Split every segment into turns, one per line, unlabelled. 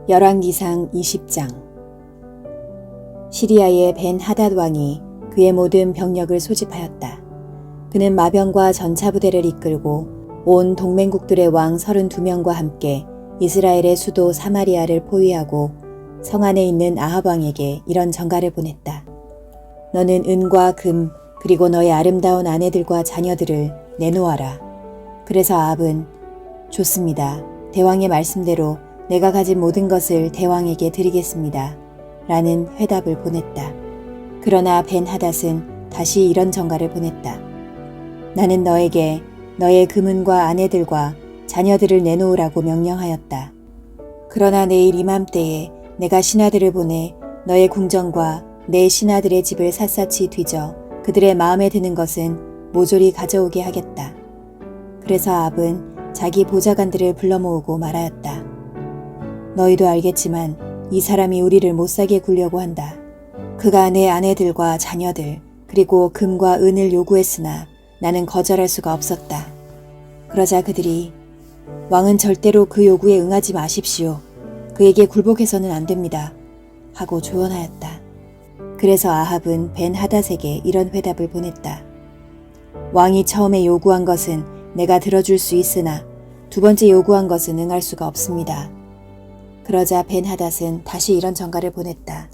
열왕기상 20장. 시리아의 벤 하닷 왕이 그의 모든 병력을 소집하였다. 그는 마병과 전차부대를 이끌고 온 동맹국들의 왕 32명과 함께 이스라엘의 수도 사마리아를 포위하고 성 안에 있는 아합 왕에게 이런 전가를 보냈다. 너는 은과 금 그리고 너의 아름다운 아내들과 자녀들을 내놓아라. 그래서 아합은 좋습니다. 대왕의 말씀대로 내가 가진 모든 것을 대왕에게 드리겠습니다. 라는 회답을 보냈다. 그러나 벤 하닷은 다시 이런 전가를 보냈다. 나는 너에게 너의 금은과 아내들과 자녀들을 내놓으라고 명령하였다. 그러나 내일 이맘때에 내가 신하들을 보내 너의 궁정과 내 신하들의 집을 샅샅이 뒤져 그들의 마음에 드는 것은 모조리 가져오게 하겠다. 그래서 아합은 자기 보좌관들을 불러 모으고 말하였다. 너희도 알겠지만 이 사람이 우리를 못사게 굴려고 한다. 그가 내 아내들과 자녀들 그리고 금과 은을 요구했으나 나는 거절할 수가 없었다. 그러자 그들이 왕은 절대로 그 요구에 응하지 마십시오. 그에게 굴복해서는 안 됩니다. 하고 조언하였다. 그래서 아합은 벤 하닷에게 이런 회답을 보냈다. 왕이 처음에 요구한 것은 내가 들어줄 수 있으나 두 번째 요구한 것은 응할 수가 없습니다. 그러자 벤 하닷은 다시 이런 전가를 보냈다.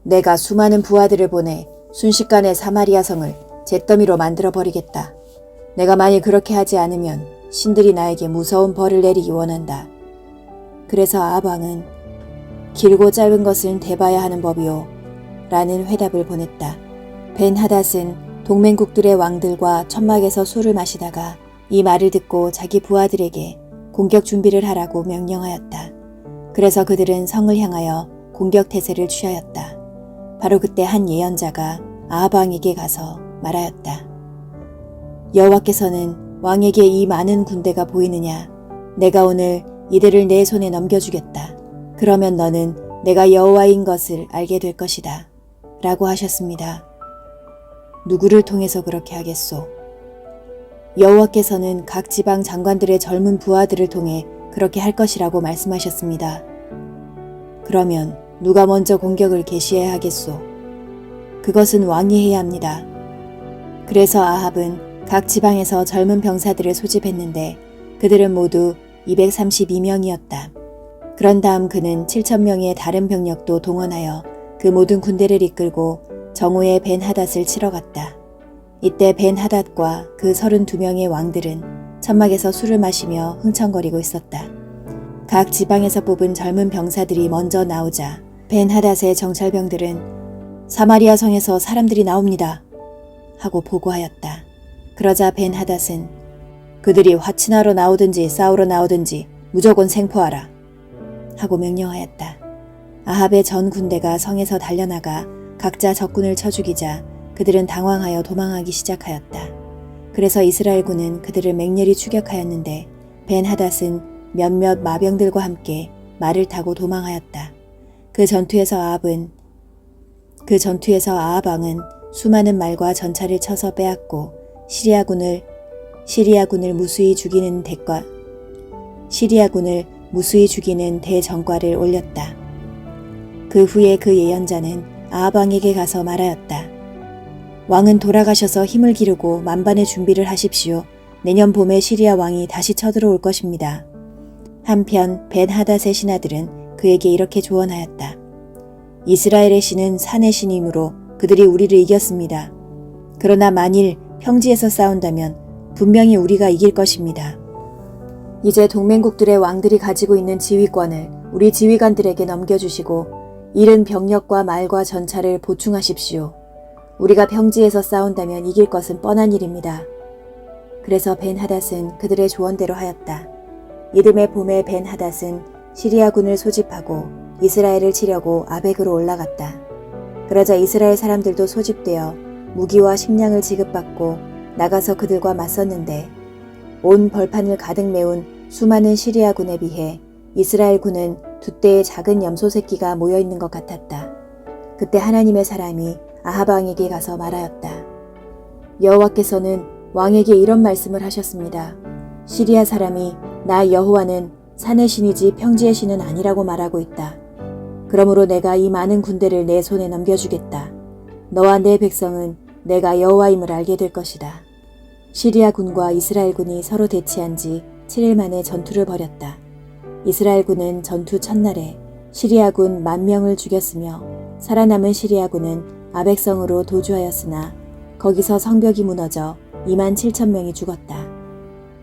내가 수많은 부하들을 보내 순식간에 사마리아 성을 잿더미로 만들어버리겠다. 내가 만일 그렇게 하지 않으면 신들이 나에게 무서운 벌을 내리기 원한다. 그래서 아합 왕은 길고 짧은 것은 대봐야 하는 법이요. 라는 회답을 보냈다. 벤 하닷은 동맹국들의 왕들과 천막에서 술을 마시다가 이 말을 듣고 자기 부하들에게 공격 준비를 하라고 명령하였다. 그래서 그들은 성을 향하여 공격 태세를 취하였다. 바로 그때 한 예언자가 아합 왕에게 가서 말하였다. 여호와께서는 왕에게 이 많은 군대가 보이느냐? 내가 오늘 이들을 내 손에 넘겨주겠다. 그러면 너는 내가 여호와인 것을 알게 될 것이다. 라고 하셨습니다. 누구를 통해서 그렇게 하겠소? 여호와께서는 각 지방 장관들의 젊은 부하들을 통해 그렇게 할 것이라고 말씀하셨습니다. 그러면 누가 먼저 공격을 개시해야 하겠소? 그것은 왕이 해야 합니다. 그래서 아합은 각 지방에서 젊은 병사들을 소집했는데 그들은 모두 232명이었다. 그런 다음 그는 7,000명의 다른 병력도 동원하여 그 모든 군대를 이끌고 정오에 벤 하닷을 치러 갔다. 이때 벤 하닷과 그 32명의 왕들은 천막에서 술을 마시며 흥청거리고 있었다. 각 지방에서 뽑은 젊은 병사들이 먼저 나오자 벤 하닷의 정찰병들은 사마리아 성에서 사람들이 나옵니다. 하고 보고하였다. 그러자 벤 하닷은 그들이 화친하러 나오든지 싸우러 나오든지 무조건 생포하라. 하고 명령하였다. 아합의 전 군대가 성에서 달려나가 각자 적군을 쳐 죽이자 그들은 당황하여 도망하기 시작하였다. 그래서 이스라엘군은 그들을 맹렬히 추격하였는데 벤 하닷은 몇몇 마병들과 함께 말을 타고 도망하였다. 그 전투에서 아합 왕은 수많은 말과 전차를 쳐서 빼앗고 시리아군을 무수히 죽이는 대전과를 올렸다. 그 후에 그 예언자는 아합 왕에게 가서 말하였다. 왕은 돌아가셔서 힘을 기르고 만반의 준비를 하십시오. 내년 봄에 시리아 왕이 다시 쳐들어올 것입니다. 한편 벤 하닷의 신하들은 그에게 이렇게 조언하였다. 이스라엘의 신은 산의 신이므로 그들이 우리를 이겼습니다. 그러나 만일 평지에서 싸운다면 분명히 우리가 이길 것입니다. 이제 동맹국들의 왕들이 가지고 있는 지휘권을 우리 지휘관들에게 넘겨주시고 잃은 병력과 말과 전차를 보충하십시오. 우리가 평지에서 싸운다면 이길 것은 뻔한 일입니다. 그래서 벤 하닷은 그들의 조언대로 하였다. 이듬해 봄에 벤 하닷은 시리아군을 소집하고 이스라엘을 치려고 아벡으로 올라갔다. 그러자 이스라엘 사람들도 소집되어 무기와 식량을 지급받고 나가서 그들과 맞섰는데 온 벌판을 가득 메운 수많은 시리아군에 비해 이스라엘군은 두 떼의 작은 염소 새끼가 모여있는 것 같았다. 그때 하나님의 사람이 아합 왕에게 가서 말하였다. 여호와께서는 왕에게 이런 말씀을 하셨습니다. 시리아 사람이 나 여호와는 산의 신이지 평지의 신은 아니라고 말하고 있다. 그러므로 내가 이 많은 군대를 내 손에 넘겨주겠다. 너와 내 백성은 내가 여호와임을 알게 될 것이다. 시리아 군과 이스라엘 군이 서로 대치한 지 7일 만에 전투를 벌였다. 이스라엘 군은 전투 첫날에 시리아 군 10,000명을 죽였으며 살아남은 시리아 군은 아벡성으로 도주하였으나 거기서 성벽이 무너져 27,000명이 죽었다.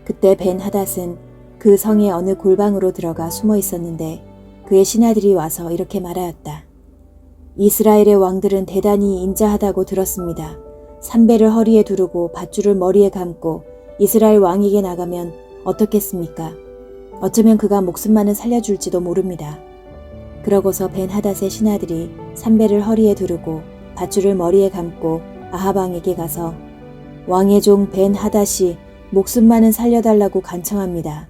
그때 벤 하닷은 그 성의 어느 골방으로 들어가 숨어 있었는데 그의 신하들이 와서 이렇게 말하였다. 이스라엘의 왕들은 대단히 인자하다고 들었습니다. 삼배를 허리에 두르고 밧줄을 머리에 감고 이스라엘 왕에게 나가면 어떻겠습니까? 어쩌면 그가 목숨만은 살려줄지도 모릅니다. 그러고서 벤 하닷의 신하들이 삼배를 허리에 두르고 밧줄을 머리에 감고 아합 왕에게 가서 왕의 종 벤 하닷이 목숨만은 살려달라고 간청합니다.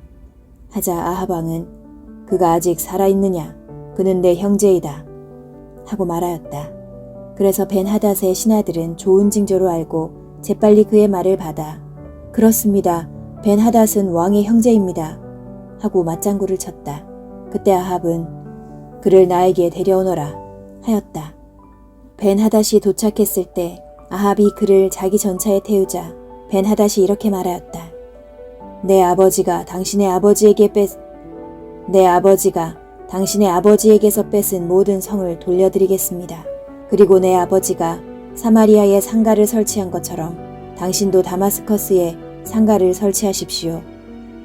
하자 아합 왕은 그가 아직 살아있느냐? 그는 내 형제이다. 하고 말하였다. 그래서 벤 하닷의 신하들은 좋은 징조로 알고 재빨리 그의 말을 받아 그렇습니다. 벤 하닷은 왕의 형제입니다. 하고 맞장구를 쳤다. 그때 아합은 그를 나에게 데려오너라 하였다. 벤 하닷이 도착했을 때 아합이 그를 자기 전차에 태우자 벤 하닷이 이렇게 말하였다. 내 아버지가 당신의 아버지에게서 뺏은 모든 성을 돌려드리겠습니다. 그리고 내 아버지가 사마리아에 상가를 설치한 것처럼 당신도 다마스커스에 상가를 설치하십시오.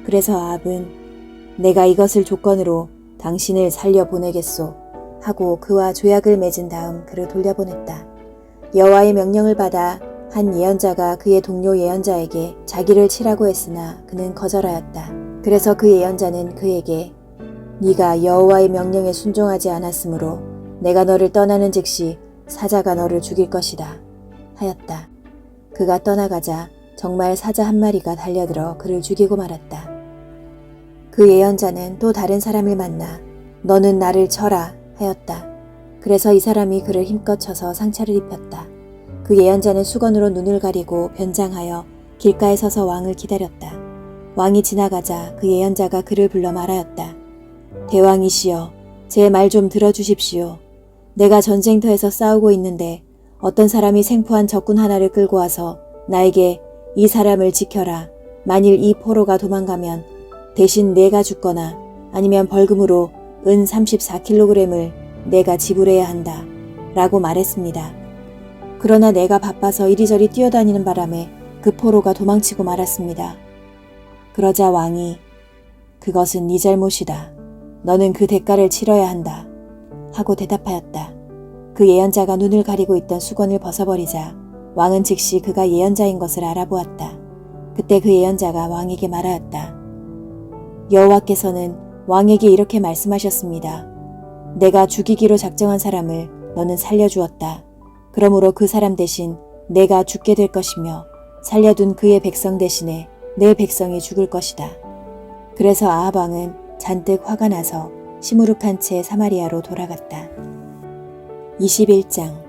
그래서 아합은 내가 이것을 조건으로 당신을 살려보내겠소 하고 그와 조약을 맺은 다음 그를 돌려보냈다. 여호와의 명령을 받아 한 예언자가 그의 동료 예언자에게 자기를 치라고 했으나 그는 거절하였다. 그래서 그 예언자는 그에게 네가 여호와의 명령에 순종하지 않았으므로 내가 너를 떠나는 즉시 사자가 너를 죽일 것이다 하였다. 그가 떠나가자 정말 사자 한 마리가 달려들어 그를 죽이고 말았다. 그 예언자는 또 다른 사람을 만나 너는 나를 쳐라 하였다. 그래서 이 사람이 그를 힘껏 쳐서 상처를 입혔다. 그 예언자는 수건으로 눈을 가리고 변장하여 길가에 서서 왕을 기다렸다. 왕이 지나가자 그 예언자가 그를 불러 말하였다. 대왕이시여, 제 말 좀 들어주십시오. 내가 전쟁터에서 싸우고 있는데 어떤 사람이 생포한 적군 하나를 끌고 와서 나에게 이 사람을 지켜라. 만일 이 포로가 도망가면 대신 내가 죽거나 아니면 벌금으로 은 34kg을 내가 지불해야 한다. 라고 말했습니다. 그러나 내가 바빠서 이리저리 뛰어다니는 바람에 그 포로가 도망치고 말았습니다. 그러자 왕이 그것은 네 잘못이다. 너는 그 대가를 치러야 한다. 하고 대답하였다. 그 예언자가 눈을 가리고 있던 수건을 벗어버리자 왕은 즉시 그가 예언자인 것을 알아보았다. 그때 그 예언자가 왕에게 말하였다. 여호와께서는 왕에게 이렇게 말씀하셨습니다. 내가 죽이기로 작정한 사람을 너는 살려주었다. 그러므로 그 사람 대신 내가 죽게 될 것이며 살려둔 그의 백성 대신에 내 백성이 죽을 것이다. 그래서 아합 왕은 잔뜩 화가 나서 시무룩한 채 사마리아로 돌아갔다. 21장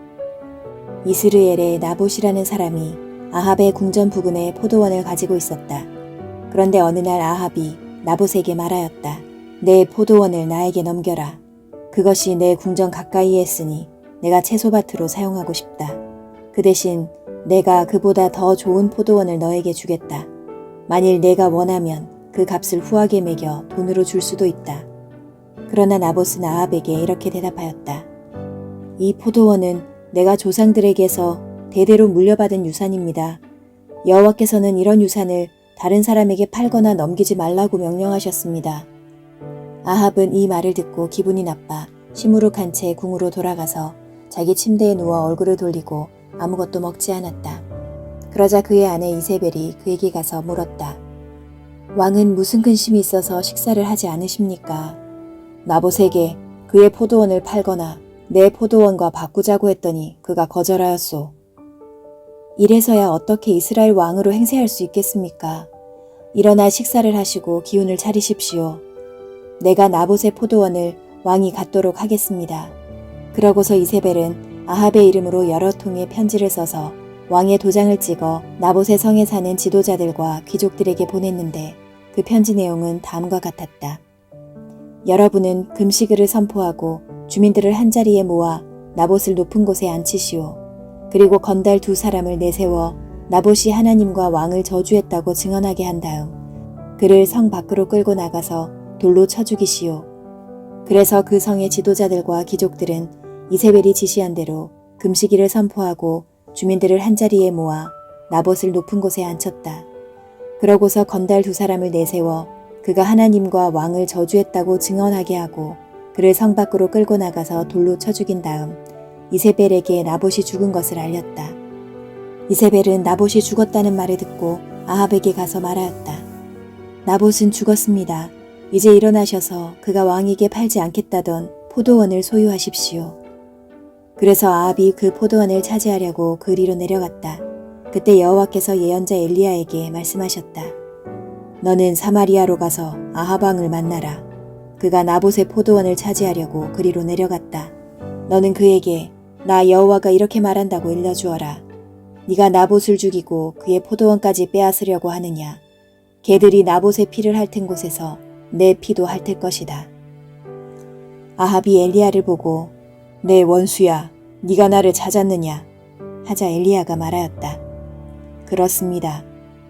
이스르엘의 나봇이라는 사람이 아합의 궁전 부근에 포도원을 가지고 있었다. 그런데 어느 날 아합이 나봇에게 말하였다. 내 포도원을 나에게 넘겨라. 그것이 내 궁전 가까이에 있으니 내가 채소밭으로 사용하고 싶다. 그 대신 내가 그보다 더 좋은 포도원을 너에게 주겠다. 만일 내가 원하면 그 값을 후하게 매겨 돈으로 줄 수도 있다. 그러나 나봇은 아합에게 이렇게 대답하였다. 이 포도원은 내가 조상들에게서 대대로 물려받은 유산입니다. 여호와께서는 이런 유산을 다른 사람에게 팔거나 넘기지 말라고 명령하셨습니다. 아합은 이 말을 듣고 기분이 나빠 시무룩한 채 궁으로 돌아가서 자기 침대에 누워 얼굴을 돌리고 아무것도 먹지 않았다. 그러자 그의 아내 이세벨이 그에게 가서 물었다. 왕은 무슨 근심이 있어서 식사를 하지 않으십니까? 나봇에게 그의 포도원을 팔거나 내 포도원과 바꾸자고 했더니 그가 거절하였소. 이래서야 어떻게 이스라엘 왕으로 행세할 수 있겠습니까? 일어나 식사를 하시고 기운을 차리십시오. 내가 나봇의 포도원을 왕이 갖도록 하겠습니다. 그러고서 이세벨은 아합의 이름으로 여러 통의 편지를 써서 왕의 도장을 찍어 나봇의 성에 사는 지도자들과 귀족들에게 보냈는데 그 편지 내용은 다음과 같았다. 여러분은 금식을 선포하고 주민들을 한자리에 모아 나봇을 높은 곳에 앉히시오. 그리고 건달 두 사람을 내세워 나봇이 하나님과 왕을 저주했다고 증언하게 한 다음 그를 성 밖으로 끌고 나가서 돌로 쳐 죽이시오. 그래서 그 성의 지도자들과 귀족들은 이세벨이 지시한 대로 금식일을 선포하고 주민들을 한자리에 모아 나봇을 높은 곳에 앉혔다. 그러고서 건달 두 사람을 내세워 그가 하나님과 왕을 저주했다고 증언하게 하고 그를 성 밖으로 끌고 나가서 돌로 쳐 죽인 다음 이세벨에게 나봇이 죽은 것을 알렸다. 이세벨은 나봇이 죽었다는 말을 듣고 아합에게 가서 말하였다. 나봇은 죽었습니다. 이제 일어나셔서 그가 왕에게 팔지 않겠다던 포도원을 소유하십시오. 그래서 아합이 그 포도원을 차지하려고 그리로 내려갔다. 그때 여호와께서 예언자 엘리야에게 말씀하셨다. 너는 사마리아로 가서 아합 왕을 만나라. 그가 나봇의 포도원을 차지하려고 그리로 내려갔다. 너는 그에게 나 여호와가 이렇게 말한다고 일러주어라. 네가 나봇을 죽이고 그의 포도원까지 빼앗으려고 하느냐. 개들이 나봇의 피를 핥은 곳에서 내 피도 핥을 것이다. 아합이 엘리야를 보고 내 원수야, 네가 나를 찾았느냐 하자 엘리야가 말하였다. 그렇습니다.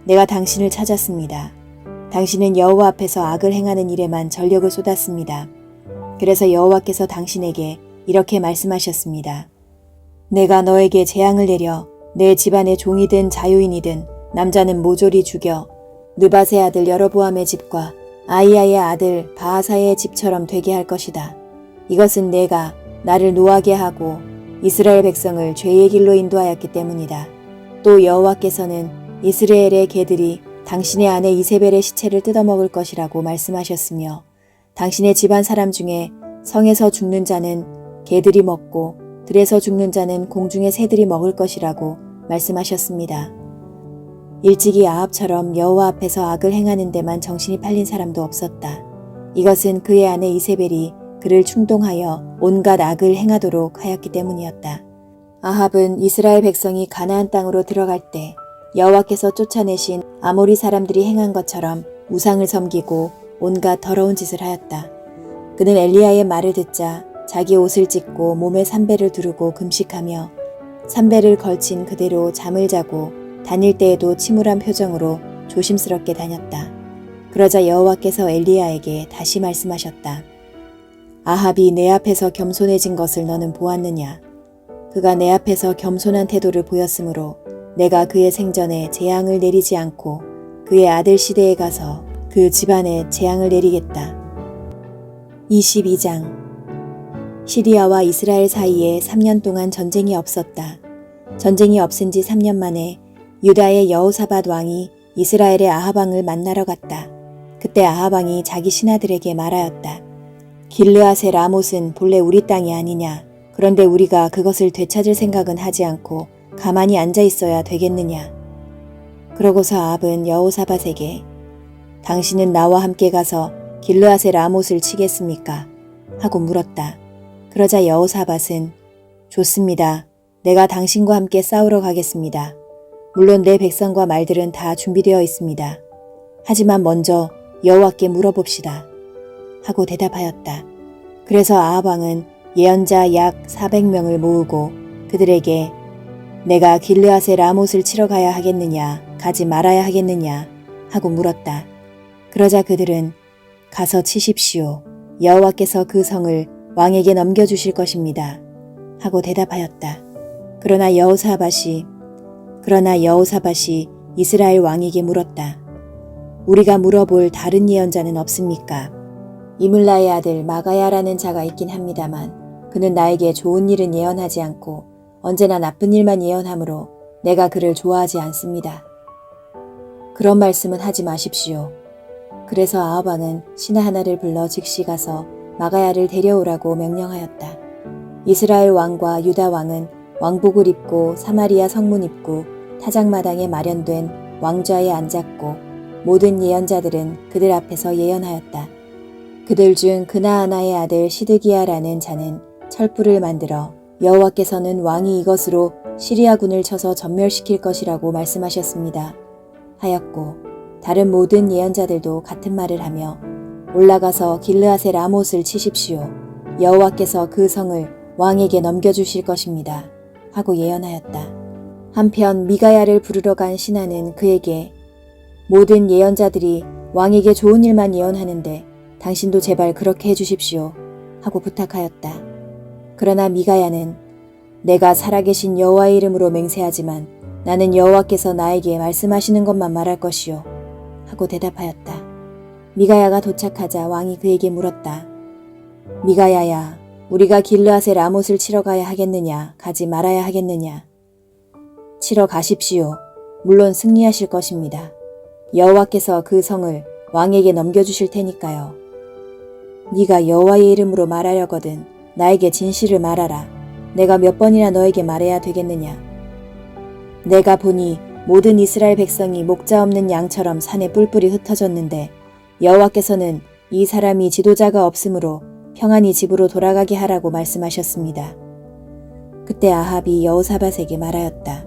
내가 당신을 찾았습니다. 당신은 여호와 앞에서 악을 행하는 일에만 전력을 쏟았습니다. 그래서 여호와께서 당신에게 이렇게 말씀하셨습니다. 내가 너에게 재앙을 내려 내 집안의 종이든 자유인이든 남자는 모조리 죽여 느밧의 아들 여로보암의 집과 아이야의 아들 바하사의 집처럼 되게 할 것이다. 이것은 내가 나를 노하게 하고 이스라엘 백성을 죄의 길로 인도하였기 때문이다. 또 여호와께서는 이스라엘의 개들이 당신의 아내 이세벨의 시체를 뜯어먹을 것이라고 말씀하셨으며 당신의 집안 사람 중에 성에서 죽는 자는 개들이 먹고 들에서 죽는 자는 공중의 새들이 먹을 것이라고 말씀하셨습니다. 일찍이 아합처럼 여호와 앞에서 악을 행하는 데만 정신이 팔린 사람도 없었다. 이것은 그의 아내 이세벨이 그를 충동하여 온갖 악을 행하도록 하였기 때문이었다. 아합은 이스라엘 백성이 가나안 땅으로 들어갈 때 여호와께서 쫓아내신 아모리 사람들이 행한 것처럼 우상을 섬기고 온갖 더러운 짓을 하였다. 그는 엘리야의 말을 듣자 자기 옷을 찢고 몸에 삼배를 두르고 금식하며 삼배를 걸친 그대로 잠을 자고 다닐 때에도 침울한 표정으로 조심스럽게 다녔다. 그러자 여호와께서 엘리야에게 다시 말씀하셨다. 아합이 내 앞에서 겸손해진 것을 너는 보았느냐? 그가 내 앞에서 겸손한 태도를 보였으므로 내가 그의 생전에 재앙을 내리지 않고 그의 아들 시대에 가서 그 집안에 재앙을 내리겠다. 22장 시리아와 이스라엘 사이에 3년 동안 전쟁이 없었다. 전쟁이 없은 지 3년 만에 유다의 여호사밧 왕이 이스라엘의 아합 왕을 만나러 갔다. 그때 아합 왕이 자기 신하들에게 말하였다. 길르앗의 라못은 본래 우리 땅이 아니냐. 그런데 우리가 그것을 되찾을 생각은 하지 않고 가만히 앉아 있어야 되겠느냐. 그러고서 아합은 여호사밧에게 당신은 나와 함께 가서 길르앗의 라못을 치겠습니까? 하고 물었다. 그러자 여호사밧은 좋습니다. 내가 당신과 함께 싸우러 가겠습니다. 물론 내 백성과 말들은 다 준비되어 있습니다. 하지만 먼저 여호와께 물어봅시다. 하고 대답하였다. 그래서 아합 왕은 예언자 약 400명을 모으고 그들에게 내가 길르앗의 라못을 치러 가야 하겠느냐 가지 말아야 하겠느냐 하고 물었다. 그러자 그들은 가서 치십시오. 여호와께서 그 성을 왕에게 넘겨주실 것입니다. 하고 대답하였다. 그러나 여호사밧이 이스라엘 왕에게 물었다. 우리가 물어볼 다른 예언자는 없습니까? 이물라의 아들 마가야라는 자가 있긴 합니다만 그는 나에게 좋은 일은 예언하지 않고 언제나 나쁜 일만 예언하므로 내가 그를 좋아하지 않습니다. 그런 말씀은 하지 마십시오. 그래서 아합 왕은 신하 하나를 불러 즉시 가서 마가야를 데려오라고 명령하였다. 이스라엘 왕과 유다 왕은 왕복을 입고 사마리아 성문 입구 타작마당에 마련된 왕좌에 앉았고 모든 예언자들은 그들 앞에서 예언하였다. 그들 중 그나아나의 아들 시드기야라는 자는 철불을 만들어 여호와께서는 왕이 이것으로 시리아군을 쳐서 전멸시킬 것이라고 말씀하셨습니다. 하였고 다른 모든 예언자들도 같은 말을 하며 올라가서 길르앗의 라못을 치십시오. 여호와께서 그 성을 왕에게 넘겨주실 것입니다. 하고 예언하였다. 한편 미가야를 부르러 간 신하는 그에게 모든 예언자들이 왕에게 좋은 일만 예언하는데 당신도 제발 그렇게 해주십시오. 하고 부탁하였다. 그러나 미가야는 내가 살아계신 여호와의 이름으로 맹세하지만 나는 여호와께서 나에게 말씀하시는 것만 말할 것이요. 하고 대답하였다. 미가야가 도착하자 왕이 그에게 물었다. 미가야야, 우리가 길르앗의 라못을 치러 가야 하겠느냐, 가지 말아야 하겠느냐? 치러 가십시오. 물론 승리하실 것입니다. 여호와께서 그 성을 왕에게 넘겨주실 테니까요. 네가 여호와의 이름으로 말하려거든 나에게 진실을 말하라. 내가 몇 번이나 너에게 말해야 되겠느냐? 내가 보니 모든 이스라엘 백성이 목자 없는 양처럼 산에 뿔뿔이 흩어졌는데 여호와께서는 이 사람이 지도자가 없으므로 평안히 집으로 돌아가게 하라고 말씀하셨습니다. 그때 아합이 여호사밧에게 말하였다.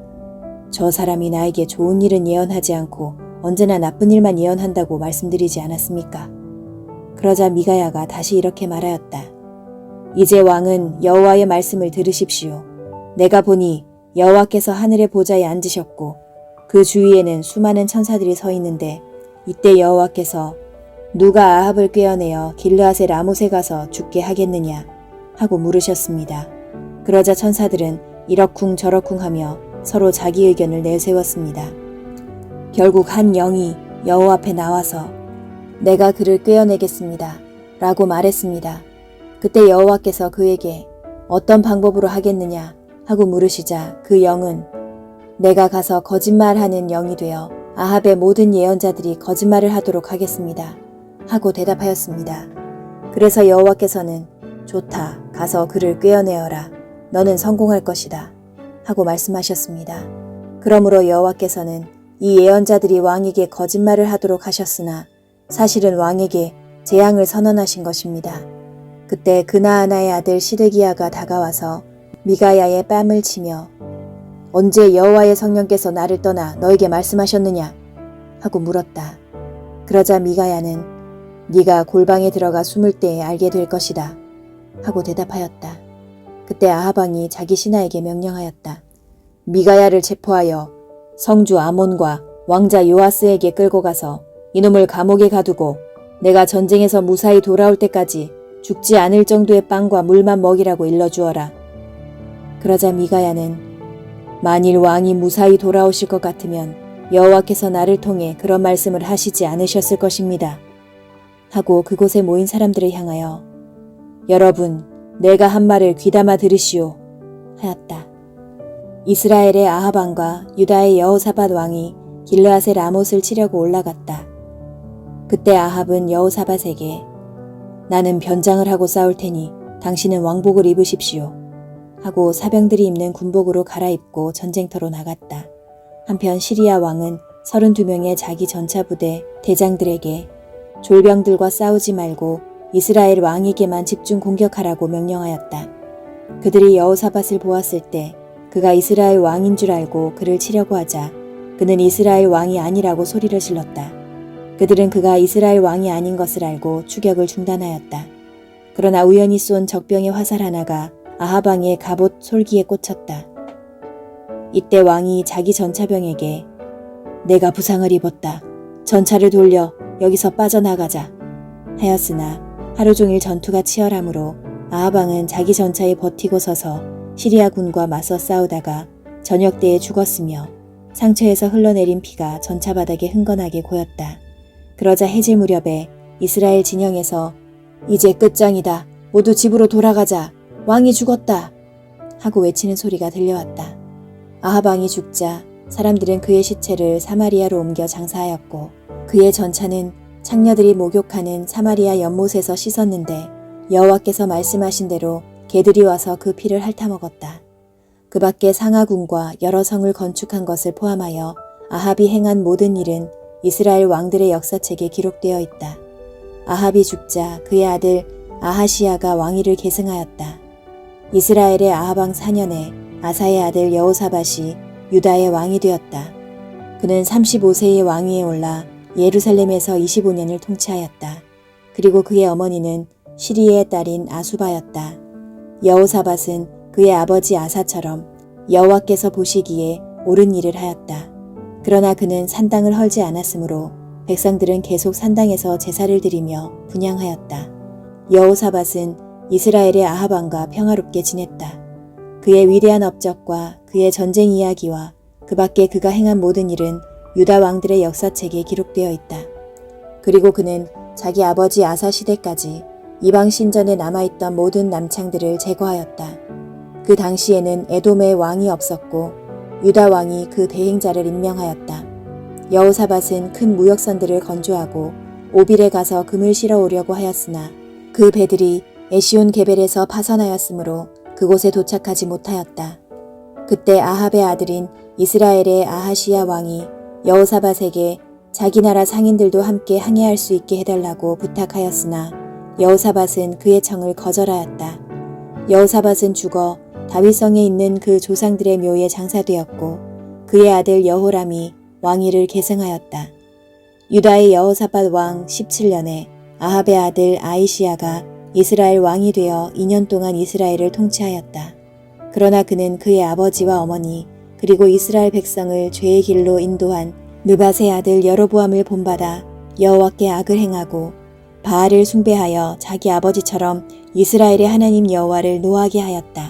저 사람이 나에게 좋은 일은 예언하지 않고 언제나 나쁜 일만 예언한다고 말씀드리지 않았습니까? 그러자 미가야가 다시 이렇게 말하였다. 이제 왕은 여호와의 말씀을 들으십시오. 내가 보니 여호와께서 하늘의 보좌에 앉으셨고 그 주위에는 수많은 천사들이 서 있는데 이때 여호와께서 누가 아합을 꿰어내어 길르앗의 라못에 가서 죽게 하겠느냐 하고 물으셨습니다. 그러자 천사들은 이러쿵 저러쿵 하며 서로 자기 의견을 내세웠습니다. 결국 한 영이 여호와 앞에 나와서 내가 그를 꿰어내겠습니다 라고 말했습니다. 그때 여호와께서 그에게 어떤 방법으로 하겠느냐 하고 물으시자 그 영은 내가 가서 거짓말하는 영이 되어 아합의 모든 예언자들이 거짓말을 하도록 하겠습니다 하고 대답하였습니다. 그래서 여호와께서는 좋다, 가서 그를 꿰어내어라. 너는 성공할 것이다 하고 말씀하셨습니다. 그러므로 여호와께서는 이 예언자들이 왕에게 거짓말을 하도록 하셨으나 사실은 왕에게 재앙을 선언하신 것입니다. 그때 그나아나의 아들 시드기야가 다가와서 미가야의 뺨을 치며 언제 여호와의 성령께서 나를 떠나 너에게 말씀하셨느냐 하고 물었다. 그러자 미가야는 네가 골방에 들어가 숨을 때에 알게 될 것이다 하고 대답하였다. 그때 아합 왕이 자기 신하에게 명령하였다. 미가야를 체포하여 성주 아몬과 왕자 요아스에게 끌고 가서 이놈을 감옥에 가두고 내가 전쟁에서 무사히 돌아올 때까지 죽지 않을 정도의 빵과 물만 먹이라고 일러주어라. 그러자 미가야는 만일 왕이 무사히 돌아오실 것 같으면 여호와께서 나를 통해 그런 말씀을 하시지 않으셨을 것입니다. 하고 그곳에 모인 사람들을 향하여 여러분, 내가 한 말을 귀담아 들으시오 하였다. 이스라엘의 아합 왕과 유다의 여호사밧 왕이 길르앗의 라못을 치려고 올라갔다. 그때 아합은 여호사밧에게 나는 변장을 하고 싸울 테니 당신은 왕복을 입으십시오 하고 사병들이 입는 군복으로 갈아입고 전쟁터로 나갔다. 한편 시리아 왕은 32명의 자기 전차부대 대장들에게 졸병들과 싸우지 말고 이스라엘 왕에게만 집중 공격하라고 명령하였다. 그들이 여호사밧을 보았을 때 그가 이스라엘 왕인 줄 알고 그를 치려고 하자 그는 이스라엘 왕이 아니라고 소리를 질렀다. 그들은 그가 이스라엘 왕이 아닌 것을 알고 추격을 중단하였다. 그러나 우연히 쏜 적병의 화살 하나가 아합 왕의 갑옷 솔기에 꽂혔다. 이때 왕이 자기 전차병에게 내가 부상을 입었다. 전차를 돌려 여기서 빠져나가자 하였으나 하루 종일 전투가 치열하므로 아합 왕은 자기 전차에 버티고 서서 시리아 군과 맞서 싸우다가 저녁 때에 죽었으며 상처에서 흘러내린 피가 전차 바닥에 흥건하게 고였다. 그러자 해질 무렵에 이스라엘 진영에서 이제 끝장이다. 모두 집으로 돌아가자. 왕이 죽었다. 하고 외치는 소리가 들려왔다. 아합 왕이 죽자 사람들은 그의 시체를 사마리아로 옮겨 장사하였고 그의 전차는 창녀들이 목욕하는 사마리아 연못에서 씻었는데 여호와께서 말씀하신 대로 개들이 와서 그 피를 핥아먹었다. 그 밖에 상하군과 여러 성을 건축한 것을 포함하여 아합이 행한 모든 일은 이스라엘 왕들의 역사책에 기록되어 있다. 아합이 죽자 그의 아들 아하시야가 왕위를 계승하였다. 이스라엘의 아합 왕 4년에 아사의 아들 여호사밧이 유다의 왕이 되었다. 그는 35세의 왕위에 올라 예루살렘에서 25년을 통치하였다. 그리고 그의 어머니는 시리의 딸인 아수바였다. 여호사밧은 그의 아버지 아사처럼 여호와께서 보시기에 옳은 일을 하였다. 그러나 그는 산당을 헐지 않았으므로 백성들은 계속 산당에서 제사를 드리며 분향하였다. 여호사밧은 이스라엘의 아합 왕과 평화롭게 지냈다. 그의 위대한 업적과 그의 전쟁 이야기와 그 밖에 그가 행한 모든 일은 유다 왕들의 역사책에 기록되어 있다. 그리고 그는 자기 아버지 아사 시대까지 이방 신전에 남아있던 모든 남창들을 제거하였다. 그 당시에는 에돔의 왕이 없었고 유다 왕이 그 대행자를 임명하였다. 여호사밧은 큰 무역선들을 건조하고 오빌에 가서 금을 실어 오려고 하였으나 그 배들이 에시온 게벨에서 파선하였으므로 그곳에 도착하지 못하였다. 그때 아합의 아들인 이스라엘의 아하시야 왕이 여호사밧에게 자기 나라 상인들도 함께 항해할 수 있게 해달라고 부탁하였으나 여호사밧은 그의 청을 거절하였다. 여호사밧은 죽어 다윗성에 있는 그 조상들의 묘에 장사되었고 그의 아들 여호람이 왕위를 계승하였다. 유다의 여호사밧 왕 17년에 아합의 아들 아이시야가 이스라엘 왕이 되어 2년 동안 이스라엘을 통치하였다. 그러나 그는 그의 아버지와 어머니 그리고 이스라엘 백성을 죄의 길로 인도한 느밧의 아들 여로보암을 본받아 여호와께 악을 행하고 바알을 숭배하여 자기 아버지처럼 이스라엘의 하나님 여호와를 노하게 하였다.